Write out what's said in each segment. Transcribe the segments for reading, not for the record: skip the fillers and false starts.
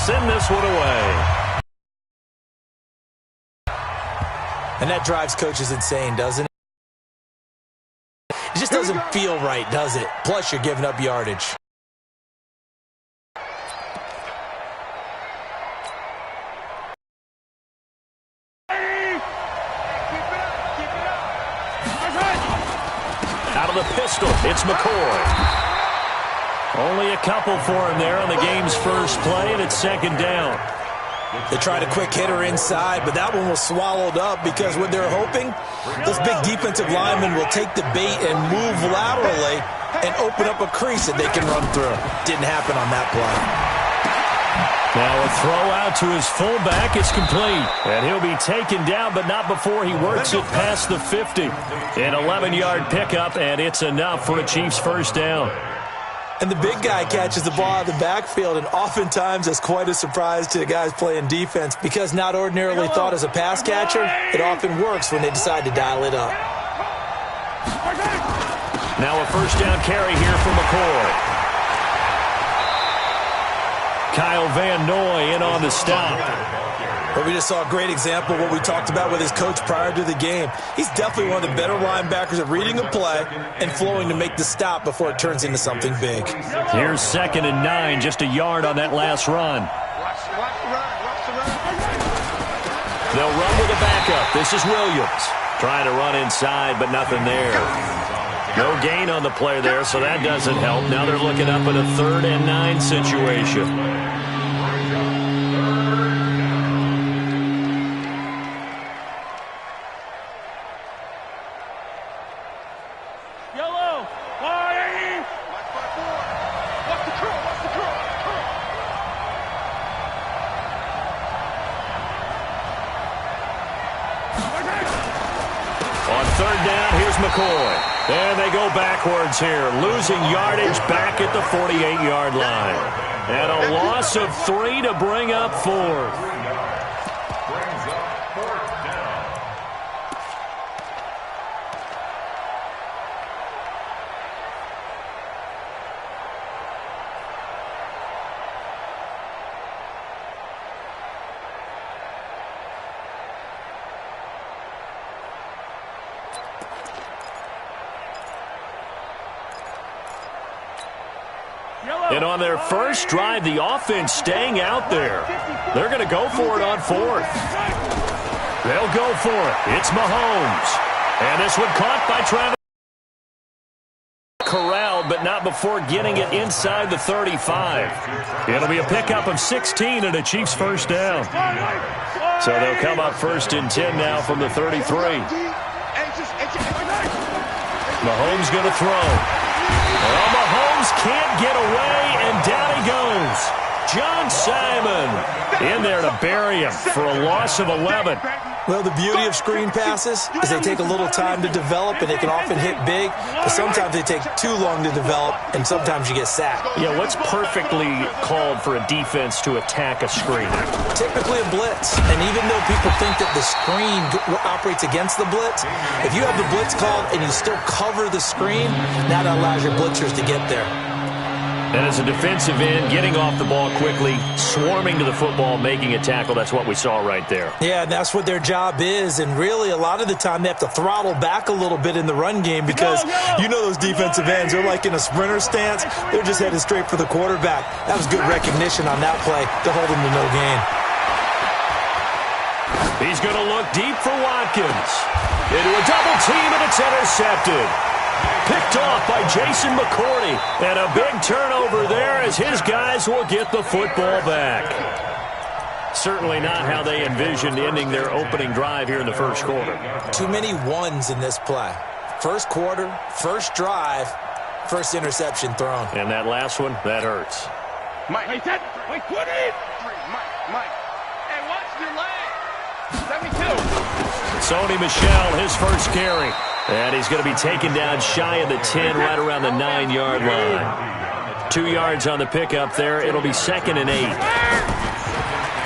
send this one away. And that drives coaches insane, doesn't it? It just doesn't feel right, does it? Plus, you're giving up yardage. Out of the pistol, it's McCoy. Only a couple for him there on the game's first play, and it's second down. They tried a quick hitter inside, but that one was swallowed up because what they're hoping, those big defensive linemen will take the bait and move laterally and open up a crease that they can run through. Didn't happen on that play. Now a throw out to his fullback is complete. And he'll be taken down, but not before he works it past the 50. An 11-yard pickup, and it's enough for a Chiefs first down. And the big guy catches the ball out of the backfield, and oftentimes that's quite a surprise to the guys playing defense because not ordinarily thought as a pass catcher, it often works when they decide to dial it up. Now a first down carry here for McCoy. Kyle Van Noy in on the stop. But we just saw a great example of what we talked about with his coach prior to the game. He's definitely one of the better linebackers at reading a play and flowing to make the stop before it turns into something big. Here's 2nd and 9, just a yard on that last run. They'll run with a backup. This is Williams. Trying to run inside, but nothing there. No gain on the play there, so that doesn't help. Now they're looking up at a 3rd and 9 situation. McCoy. And they go backwards here, losing yardage back at the 48-yard line. And a loss of 3 to bring up 4th. And on their first drive, the offense staying out there. They're going to go for it on 4th. They'll go for it. It's Mahomes. And this one caught by Travis. Corralled, but not before getting it inside the 35. It'll be a pickup of 16 and a Chiefs first down. So they'll come up 1st and 10 now from the 33. Mahomes going to throw. Well, Mahomes can't get away, and down he goes. John Simon in there to bury him for a loss of 11. Well, the beauty of screen passes is they take a little time to develop, and they can often hit big, but sometimes they take too long to develop, and sometimes you get sacked. Yeah, what's perfectly called for a defense to attack a screen? Typically a blitz, and even though people think that the screen operates against the blitz, if you have the blitz called and you still cover the screen, now that allows your blitzers to get there. And as a defensive end, getting off the ball quickly, swarming to the football, making a tackle, that's what we saw right there. Yeah, and that's what their job is, and really a lot of the time they have to throttle back a little bit in the run game because you know those defensive ends, they're like in a sprinter stance, they're just headed straight for the quarterback. That was good recognition on that play to hold him to no gain. He's going to look deep for Watkins. Into a double team, and it's intercepted. Picked off by Jason McCourty. And a big turnover there as his guys will get the football back. Certainly not how they envisioned ending their opening drive here in the first quarter. Too many ones in this play. First quarter, first drive, first interception thrown. And that last one, that hurts. Mike, wait, put it! Mike. Hey, watch your leg. 72. Sony Michel, his first carry. And he's going to be taken down shy of the 10, right around the 9-yard line. 2 yards on the pickup there. It'll be 2nd and 8.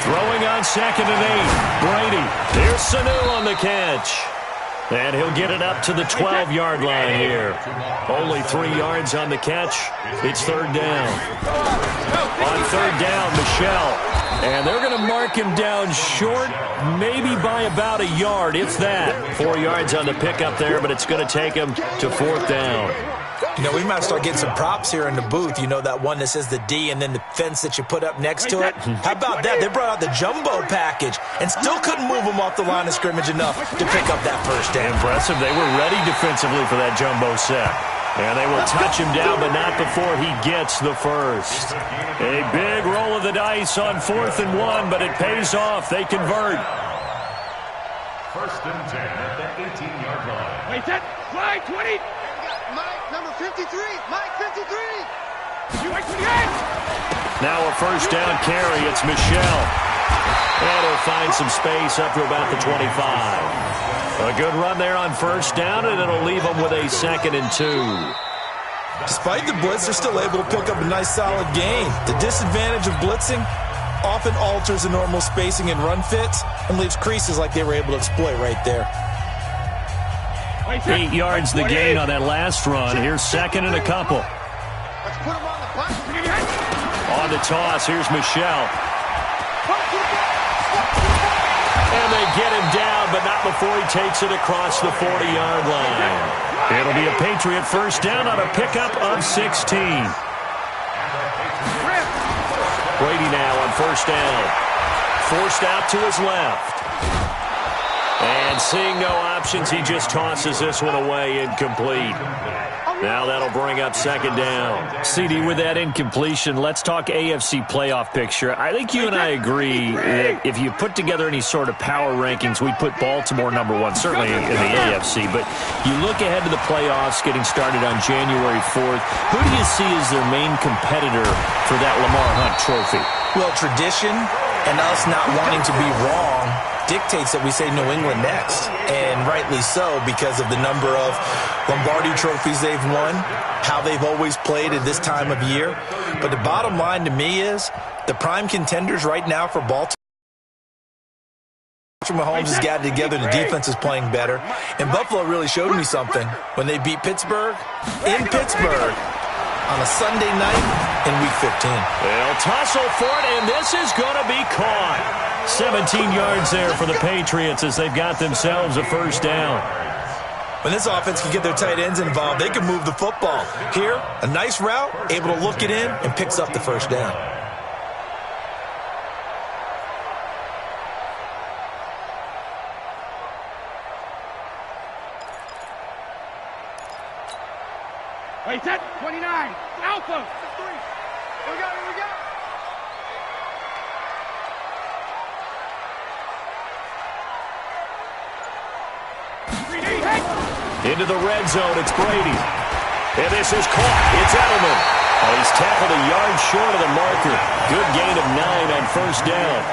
Throwing on 2nd and 8. Brady. Here's Sanu on the catch. And he'll get it up to the 12-yard line here. Only 3 yards on the catch. It's third down. On third down, Michel. And they're going to mark him down short, maybe by about a yard, if that. 4 yards on the pickup there, but it's going to take him to fourth down. You know, we might start getting some props here in the booth. You know, that one that says the D and then the fence that you put up next to it? How about that? They brought out the jumbo package and still couldn't move him off the line of scrimmage enough to pick up that first down. Impressive. They were ready defensively for that jumbo set. And they will touch him down, but not before he gets the first. A big roll of the dice on 4th and 1, but it pays off. They convert. 1st and 10 at the 18-yard line. Wait, set, fly, 20. Mike, number 53. Mike, 53. You wait 28. Now a first down carry. It's Michel. And he'll find some space up to about the 25. A good run there on first down, and it'll leave them with a 2nd and 2. Despite the blitz, they're still able to pick up a nice solid gain. The disadvantage of blitzing often alters the normal spacing and run fits and leaves creases like they were able to exploit right there. 8 yards the gain on that last run. Here's 2nd and a couple. Let's put him on the button. On the toss, here's Michel. And they get him down, but not before he takes it across the 40-yard line. It'll be a Patriot first down on a pickup of 16. Brady now on first down. Forced out to his left. And seeing no options, he just tosses this one away, incomplete. Now that'll bring up 2nd down. CD, with that incompletion, let's talk AFC playoff picture. I think you and I agree that if you put together any sort of power rankings, we'd put Baltimore #1, certainly in the AFC. But you look ahead to the playoffs getting started on January 4th. Who do you see as their main competitor for that Lamar Hunt trophy? Well, tradition and us not wanting to be wrong dictates that we say New England next, and rightly so because of the number of Lombardi trophies they've won, how they've always played at this time of year. But the bottom line to me is the prime contenders right now for Baltimore. Mahomes has gotten together, the defense is playing better, and Buffalo really showed me something when they beat Pittsburgh in Pittsburgh on a Sunday night in Week 15. They'll tussle for it, and this is going to be caught. 17 yards there for the Patriots as they've got themselves a first down. When this offense can get their tight ends involved, they can move the football. Here, a nice route, able to look it in, and picks up the first down. Wait, set, 29. Alpha. 3. Here we go, here we go. Into the red zone, it's Brady. And this is caught. It's Edelman. Oh, he's tackled a yard short of the marker. Good gain of 9 on first down.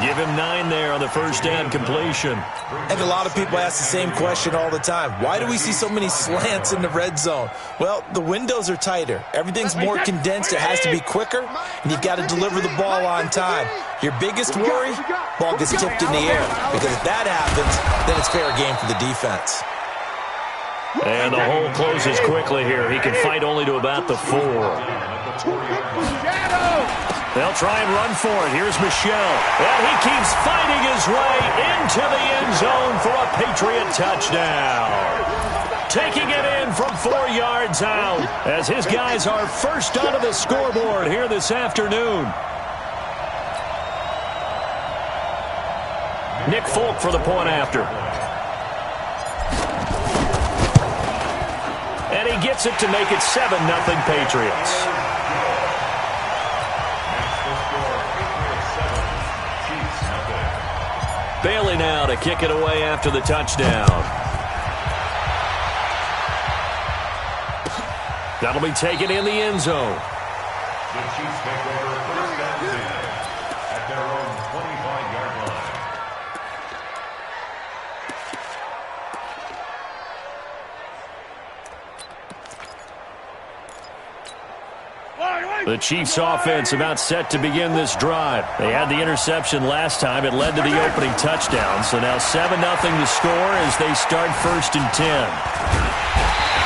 Give him 9 there on the first down completion. And a lot of people ask the same question all the time. Why do we see so many slants in the red zone? Well, the windows are tighter. Everything's more condensed. It has to be quicker, and you've got to deliver the ball on time. Your biggest worry, ball gets tipped in the air, because if that happens, then it's fair game for the defense. And the hole closes quickly here. He can fight only to about the 4. They'll try and run for it. Here's Michel. And he keeps fighting his way into the end zone for a Patriot touchdown. Taking it in from 4 yards out as his guys are first onto the scoreboard here this afternoon. Nick Folk for the point after. And he gets it to make it 7-0 Patriots. Bailey now to kick it away after the touchdown. That'll be taken in the end zone. The Chiefs take over first and 10 at their own 25-yard line. The Chiefs' offense about set to begin this drive. They had the interception last time. It led to the opening touchdown. So now 7-0 to score as they start 1st and 10.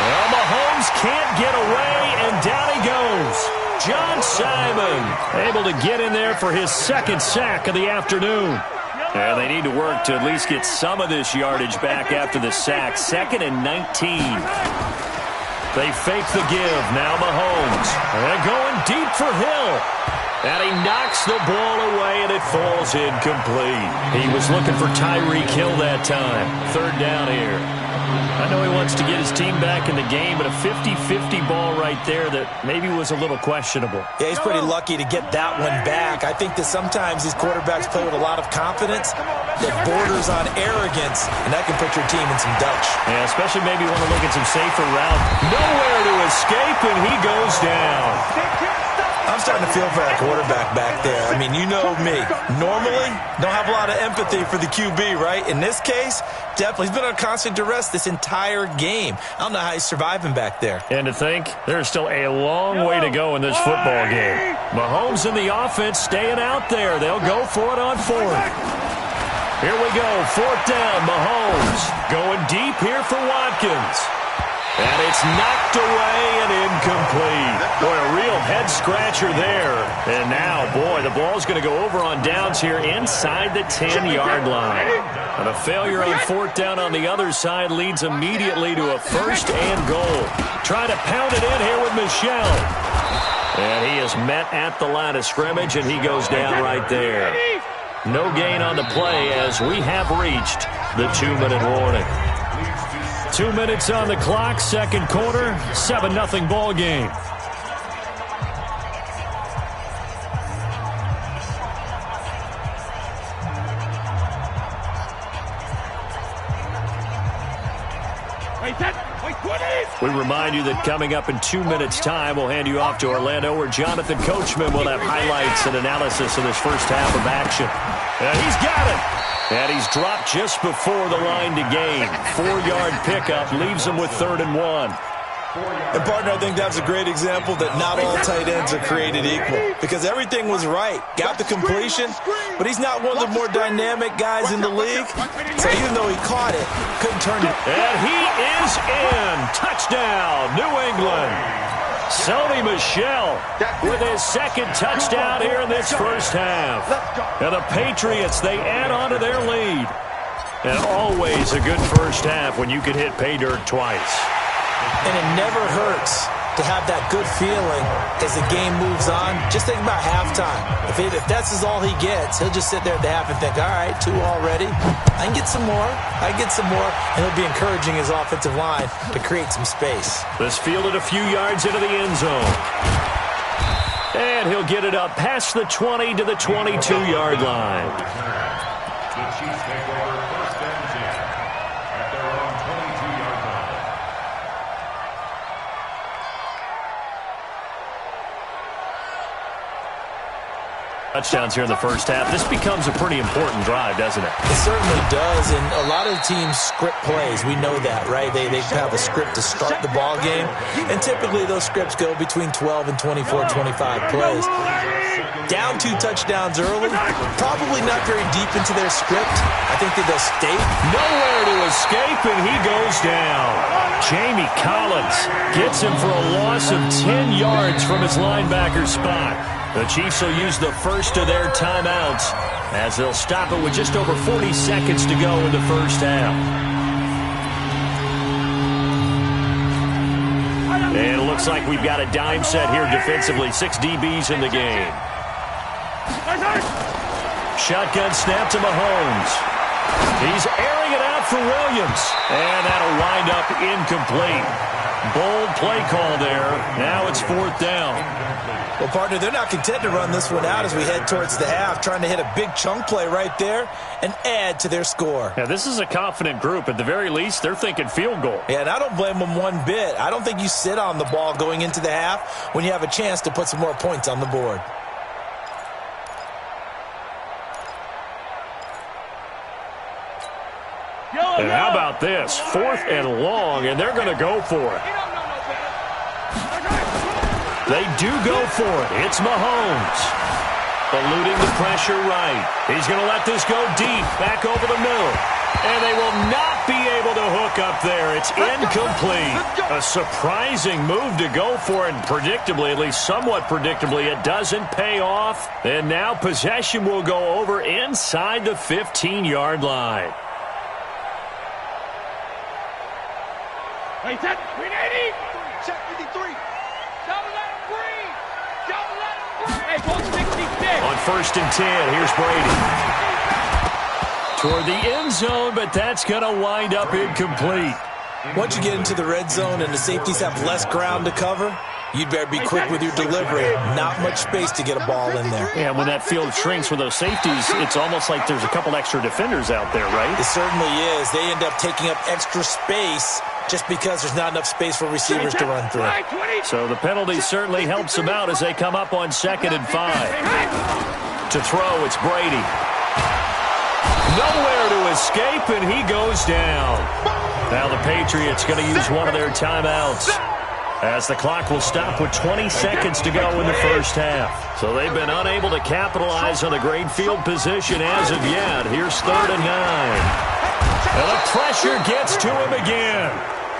Well, Mahomes can't get away, and down he goes. John Simon able to get in there for his 2nd sack of the afternoon. And they need to work to at least get some of this yardage back after the sack. 2nd and 19. They fake the give. Now Mahomes. And going deep for Hill. And he knocks the ball away, and it falls incomplete. He was looking for Tyreek Hill that time. 3rd down here. I know he wants to get his team back in the game, but a 50-50 ball right there that maybe was a little questionable. Yeah, he's pretty lucky to get that one back. I think that sometimes these quarterbacks play with a lot of confidence that borders on arrogance, and that can put your team in some dutch. Yeah, especially maybe want to look at some safer route. Nowhere to escape, and he goes down. I'm starting to feel for that quarterback back there. I mean, you know me. Normally, don't have a lot of empathy for the QB, right? In this case, definitely. He's been under constant duress this entire game. I don't know how he's surviving back there. And to think, there's still a long way to go in this football game. Mahomes and the offense staying out there. They'll go for it on 4th. Here we go, 4th down, Mahomes. Going deep here for Watkins. And it's knocked away and incomplete. Boy, a real head-scratcher there. And now, boy, the ball's going to go over on downs here inside the 10-yard line. And a failure on 4th down on the other side leads immediately to a 1st and goal. Trying to pound it in here with Michel. And he is met at the line of scrimmage, and he goes down right there. No gain on the play as we have reached the 2-minute warning. 2 minutes on the clock, 2nd quarter, 7-0 ball game. We remind you that coming up in 2 minutes' time, we'll hand you off to Orlando, where Jonathan Coachman will have highlights and analysis of this first half of action. And he's got it. And he's dropped just before the line to gain. 4-yard pickup leaves him with 3rd and 1. And, partner, I think that's a great example that not all tight ends are created equal. Because everything was right. Got the completion, but he's not one of the more dynamic guys in the league. So even though he caught it, couldn't turn it. And he is in. Touchdown, New England. Sony Michel with his 2nd touchdown here in this first half. And the Patriots, they add on to their lead. And always a good first half when you can hit pay dirt twice. And it never hurts to have that good feeling as the game moves on. Just think about halftime. If that's all he gets, he'll just sit there at the half and think, all right, 2 already. I can get some more. I can get some more. And he'll be encouraging his offensive line to create some space. This fielded a few yards into the end zone. And he'll get it up past the 20 to the 22-yard line. The Chiefs take over 1st and 10 at their own 22-yard line. Touchdowns here in the first half. This becomes a pretty important drive, doesn't it? It certainly does, and a lot of teams script plays. We know that, right? They have a script to start the ball game, and typically those scripts go between 12 and 24, 25 plays. Down 2 touchdowns early, probably not very deep into their script. I think that they'll stay. Nowhere to escape, and he goes down. Jamie Collins gets him for a loss of 10 yards from his linebacker spot. The Chiefs will use the first of their timeouts as they'll stop it with just over 40 seconds to go in the first half. And it looks like we've got a dime set here defensively. 6 DBs in the game. Shotgun snap to Mahomes. He's airing it out for Williams. And that'll wind up incomplete. Bold play call there. Now it's 4th down. Well, partner, they're not content to run this one out as we head towards the half, trying to hit a big chunk play right there and add to their score. Yeah, this is a confident group. At the very least, they're thinking field goal. Yeah, and I don't blame them one bit. I don't think you sit on the ball going into the half when you have a chance to put some more points on the board. And how about this? 4th and long, and they're going to go for it. They do go for it. It's Mahomes. Eluding the pressure right. He's going to let this go deep, back over the middle. And they will not be able to hook up there. It's incomplete. A surprising move to go for it, and predictably, at least somewhat predictably, it doesn't pay off. And now possession will go over inside the 15-yard line. Wait, that 380. Check 53. Don't let him breathe. Don't let him breathe. Hey, ball 66. On 1st and 10, here's Brady. Toward the end zone, but that's going to wind up incomplete. Once you get into the red zone and the safeties have less ground to cover, you'd better be quick with your delivery. Not much space to get a ball in there. Yeah, when that field shrinks with those safeties, it's almost like there's a couple extra defenders out there, right? It certainly is. They end up taking up extra space just because there's not enough space for receivers to run through. So the penalty certainly helps them out as they come up on 2nd and 5. To throw, it's Brady. Nowhere to escape, and he goes down. Now the Patriots going to use one of their timeouts, as the clock will stop with 20 seconds to go in the first half. So they've been unable to capitalize on a great field position as of yet. Here's 3rd and 9. And the pressure gets to him again.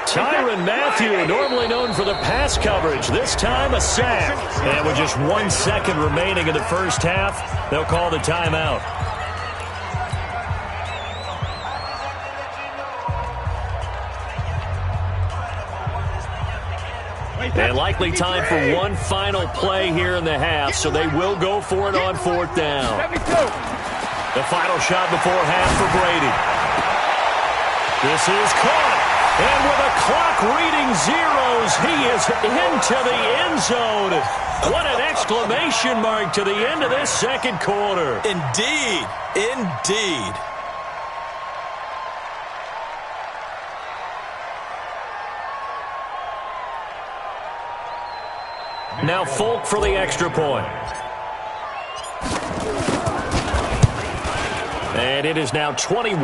Tyrann Mathieu, normally known for the pass coverage, this time a sack. And with just 1 second remaining in the first half, they'll call the timeout. And likely time for one final play here in the half, so they will go for it on 4th down. The final shot before half for Brady. This is caught. And with a clock reading zeros, he is into the end zone. What an exclamation mark to the end of this second quarter. Indeed. Indeed. Now Folk for the extra point. And it is now 21-0.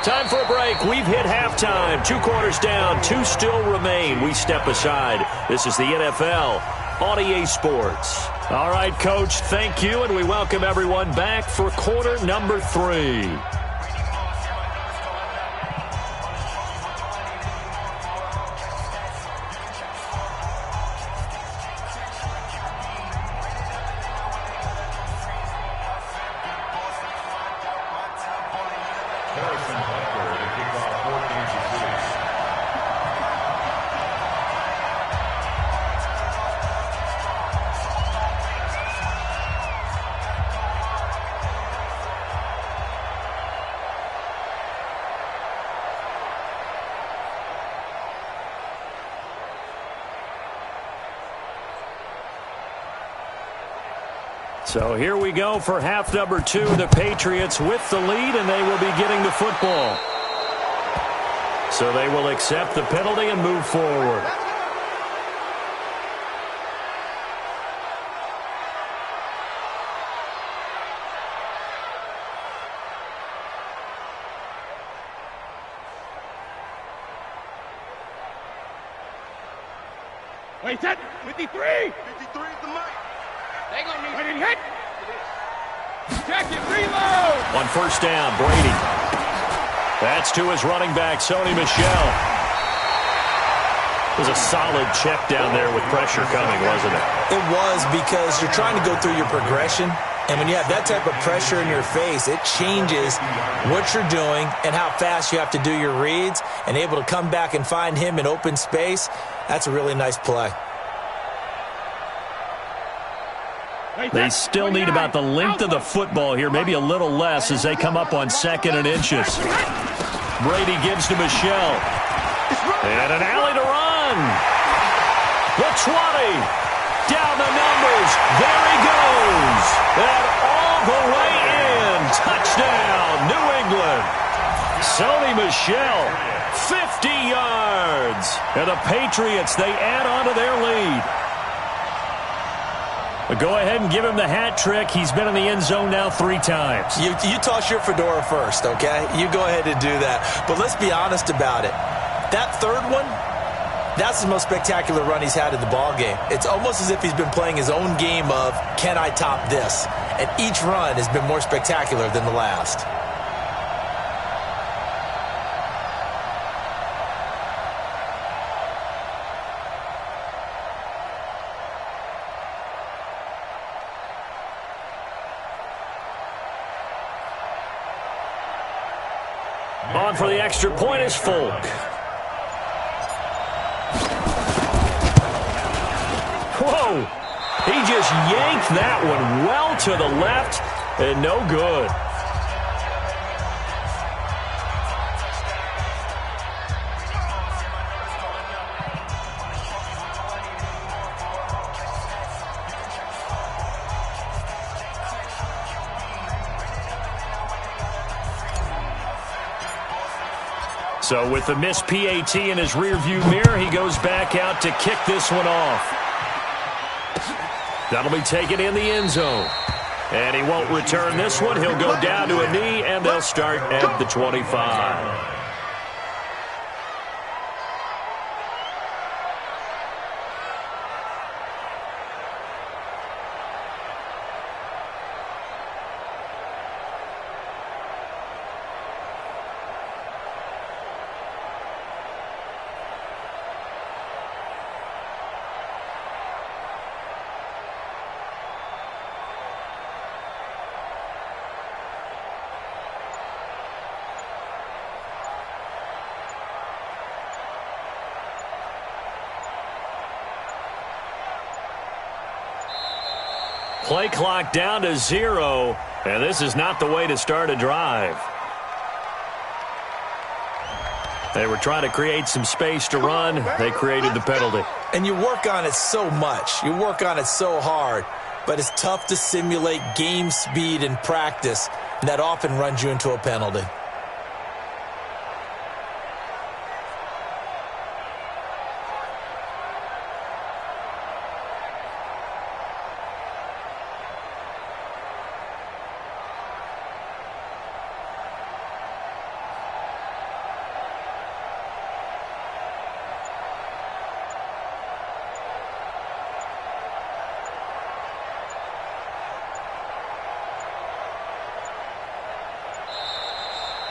Time for a break. We've hit halftime. 2 quarters down. 2 still remain. We step aside. This is the NFL on EA Sports. All right, Coach, thank you, and we welcome everyone back for quarter number 3. So here we go for half number 2. The Patriots with the lead, and they will be getting the football. So they will accept the penalty and move forward. Wait, that 53. 53 is the mic. They gonna need it hit. Check it, reload. On 1st down, Brady. That's to his running back, Sony Michel. It was a solid check down there with pressure coming, wasn't it? It was, because you're trying to go through your progression, and when you have that type of pressure in your face, it changes what you're doing and how fast you have to do your reads, and able to come back and find him in open space. That's a really nice play. They still need about the length of the football here, maybe a little less as they come up on 2nd and inches. Brady gives to Michel. And an alley to run. The 20. Down the numbers. There he goes. And all the way in. Touchdown, New England. Sony Michel, 50 yards. And the Patriots, they add on to their lead. But go ahead and give him the hat trick. He's been in the end zone now 3 times. You toss your fedora first, okay? You go ahead and do that. But let's be honest about it. That third one, That's the most spectacular run he's had in the ball game. It's almost as if he's been playing his own game of, can I top this? And each run has been more spectacular than the last. On for the extra point is Folk. Whoa! He just yanked that one well to the left and no good. So with the missed PAT in his rearview mirror, he goes back out to kick this one off. That'll be taken in the end zone. And he won't return this one. He'll go down to a knee, and they'll start at the 25. Play clock down to 0, and this is not the way to start a drive. They were trying to create some space to run. They created the penalty. And you work on it so much. You work on it so hard. But it's tough to simulate game speed in practice, and that often runs you into a penalty.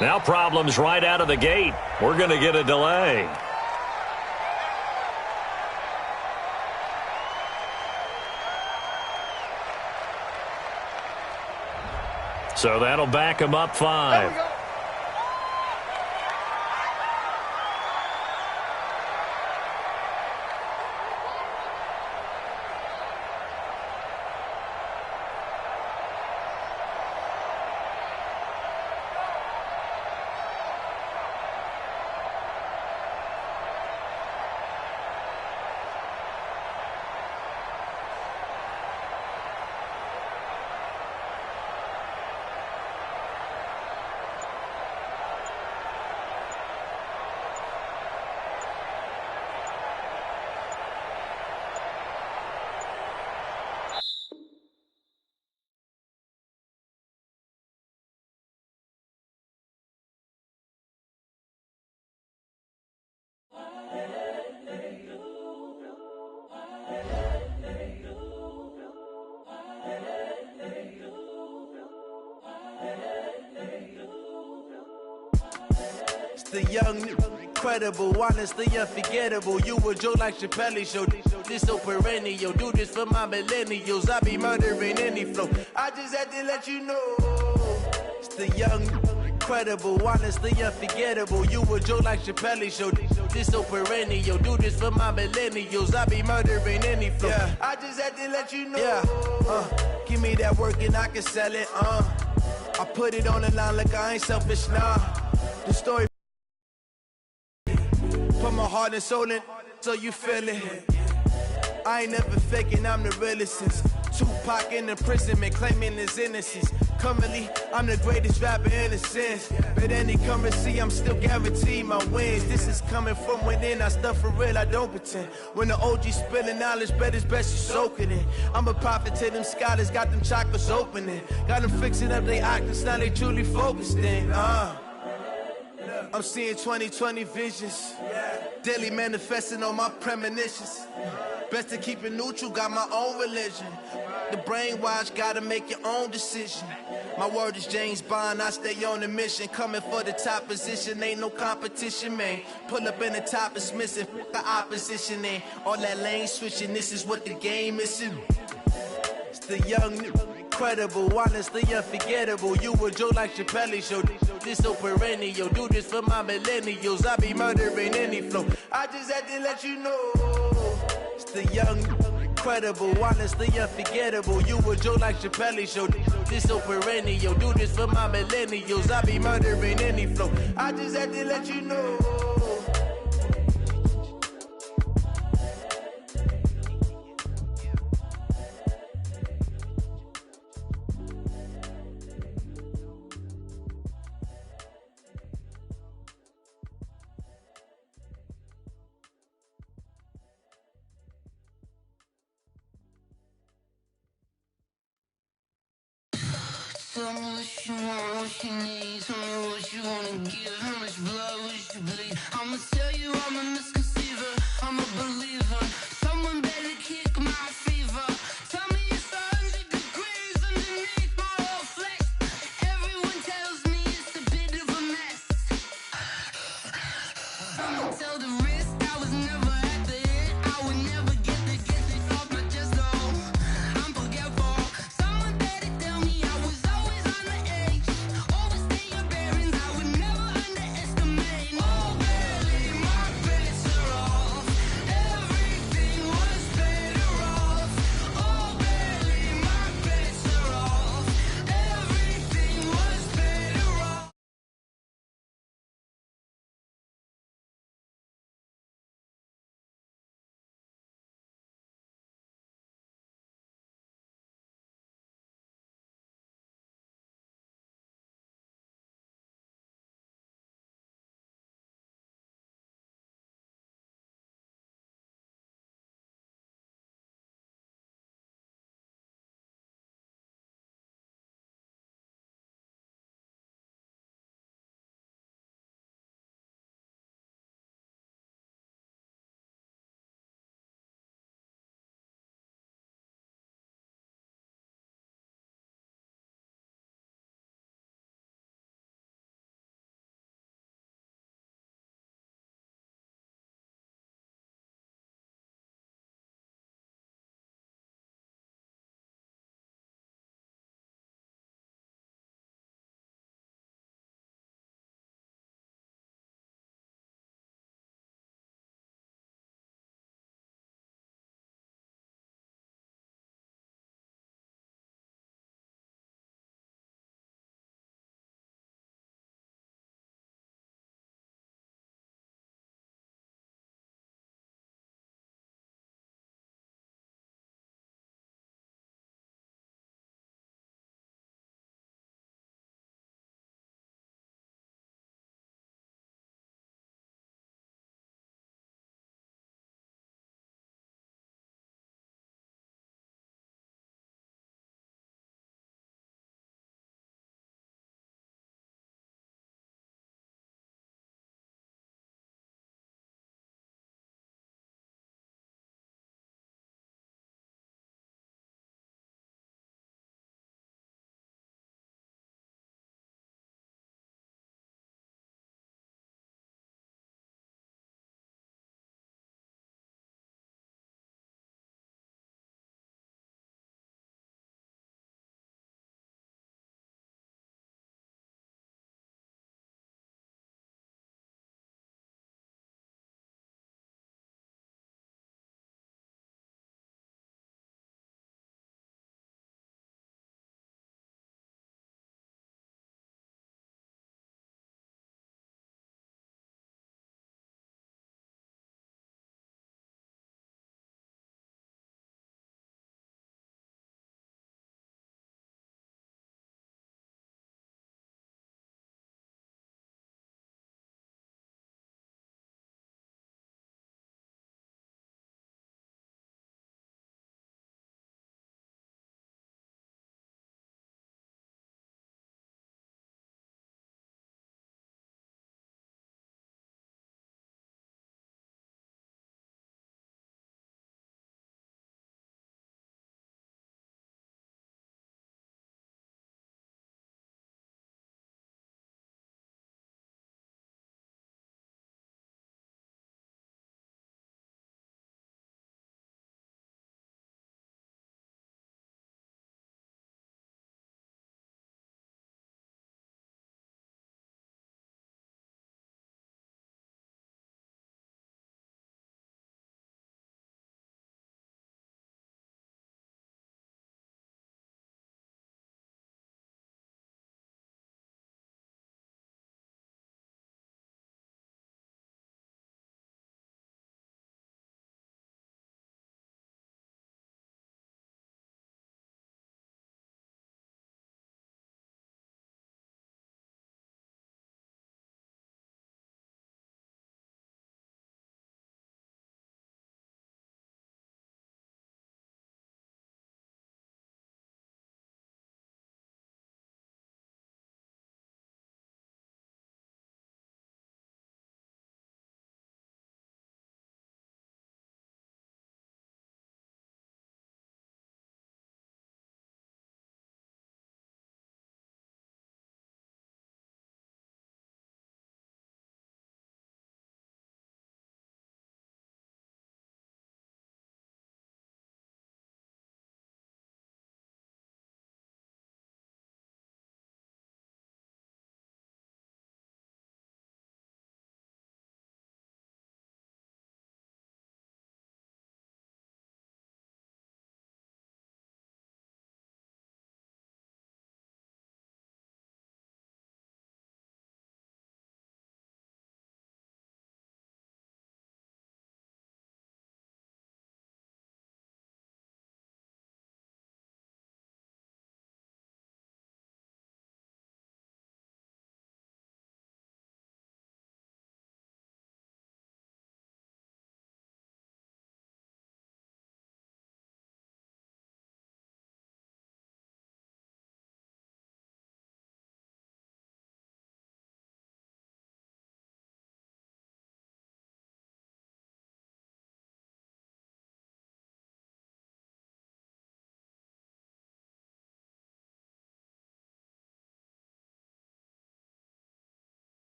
Now problems right out of the gate. We're going to get a delay. So that'll back him up 5. The young, incredible, honestly unforgettable. You a joke like Chappelle Show. This so perennial. Do this for my millennials. I be murdering any flow. I just had to let you know. It's the young, incredible, honestly unforgettable. You a joke like Chappelle Show. This so perennial. Do this for my millennials. I be murdering any flow. Yeah. I just had to let you know. Yeah. Give me that work and I can sell it. I put it on the line like I ain't selfish, nah. The story. Put my heart and soul in, so you feel it. I ain't never faking, I'm the realest since Tupac in imprisonment, claiming his innocence. Currently, I'm the greatest rapper in a sense. But any currency, I'm still guaranteed my wins. This is coming from within, I stuff for real, I don't pretend. When the OG spilling knowledge, bet it's best you soak it in. I'm a prophet to them scholars, got them chakras opening. Got them fixing up they octaves, now they truly focused in. I'm seeing 20/20 visions. Daily manifesting on my premonitions. Best to keep it neutral, got my own religion. The brainwash, gotta make your own decision. My word is James Bond, I stay on a mission. Coming for the top position, ain't no competition, man. Pull up in the top, it's missing, the opposition, and all that lane switching, this is what the game is. It's the young, incredible, honestly unforgettable. You a Joe like Chappelle show, this so perennial. Do this for my millennials, I be murdering any flow. I just had to let you know. It's the young, incredible, honestly unforgettable. You a Joe like Chappelle show, this so perennial. Do this for my millennials, I be murdering any flow. I just had to let you know. Tell me what you want, what you need. Tell me what you wanna give. How much blood would you bleed? I'ma tell you I'm a misconceiver, I'm a believer.